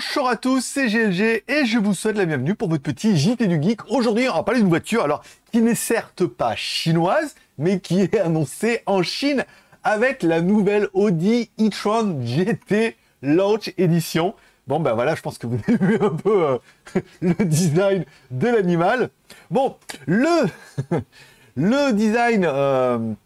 Bonjour à tous, c'est GLG et je vous souhaite la bienvenue pour votre petit JT du Geek. Aujourd'hui, on va parler d'une voiture alors qui n'est certes pas chinoise, mais qui est annoncée en Chine avec la nouvelle Audi e-tron GT Launch Edition. Bon ben voilà, je pense que vous avez vu un peu le design de l'animal. Bon, le design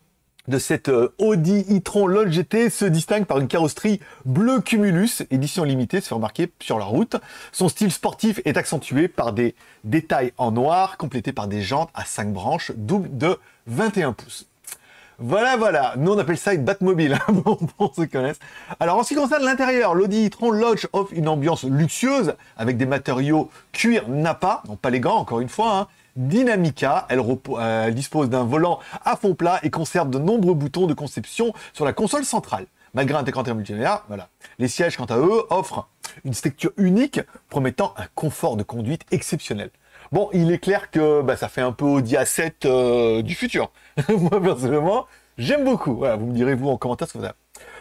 de cette Audi e-tron Launch GT se distingue par une carrosserie bleu Cumulus, édition limitée, se fait remarquer sur la route. Son style sportif est accentué par des détails en noir, complétés par des jantes à 5 branches, double de 21 pouces. Voilà, nous on appelle ça une Batmobile, hein, pour ceux qui connaissent. Alors en ce qui concerne l'intérieur, l'Audi e-tron Launch offre une ambiance luxueuse, avec des matériaux cuir Nappa, non pas les gants encore une fois, hein, Dynamica, elle dispose d'un volant à fond plat et conserve de nombreux boutons de conception sur la console centrale. Malgré un écran multimédia, voilà. Les sièges, quant à eux, offrent une structure unique, promettant un confort de conduite exceptionnel. Bon, il est clair que ça fait un peu Audi A7 du futur. Moi, personnellement, j'aime beaucoup. Voilà, vous me direz, vous, en commentaire, ce que vous avez.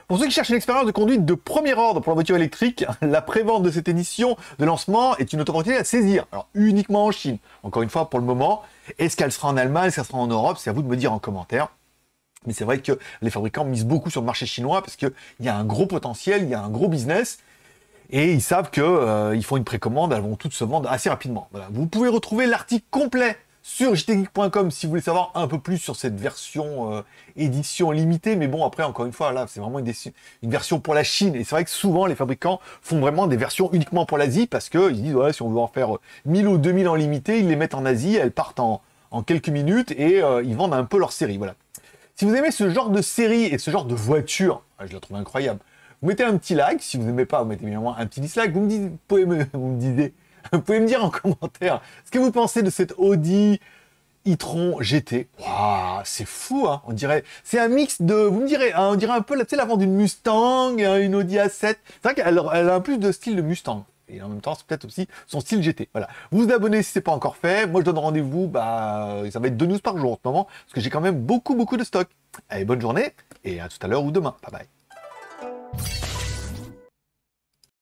Pour ceux qui cherchent une expérience de conduite de premier ordre pour la voiture électrique, la prévente de cette édition de lancement est une opportunité à saisir. Alors, uniquement en Chine. Encore une fois, pour le moment, est-ce qu'elle sera en Allemagne, est-ce qu'elle sera en Europe? C'est à vous de me dire en commentaire. Mais c'est vrai que les fabricants misent beaucoup sur le marché chinois parce qu'il y a un gros potentiel, il y a un gros business. Et ils savent qu'ils font une précommande, elles vont toutes se vendre assez rapidement. Voilà. Vous pouvez retrouver l'article complet sur jtgeek.com si vous voulez savoir un peu plus sur cette version édition limitée. Mais bon, après, encore une fois, là, c'est vraiment une version pour la Chine. Et c'est vrai que souvent, les fabricants font vraiment des versions uniquement pour l'Asie parce qu'ils disent, ouais, si on veut en faire 1000 ou 2000 en limité, ils les mettent en Asie, elles partent en quelques minutes et ils vendent un peu leur série. Voilà. Si vous aimez ce genre de série et ce genre de voiture, je la trouve incroyable. Vous mettez un petit like, si vous n'aimez pas, vous mettez évidemment un petit dislike. Vous pouvez me dire en commentaire ce que vous pensez de cette Audi e-tron GT. Waouh, c'est fou, hein. On dirait, c'est un mix de, vous me direz, hein, on dirait un peu, tu sais, l'avant d'une Mustang, une Audi A7. C'est vrai qu'elle a un plus de style de Mustang. Et en même temps, c'est peut-être aussi son style GT. Voilà. Vous vous abonnez si ce n'est pas encore fait. Moi, je donne rendez-vous, ça va être 2 news par jour en ce moment, parce que j'ai quand même beaucoup de stock. Allez, bonne journée, et à tout à l'heure ou demain. Bye bye.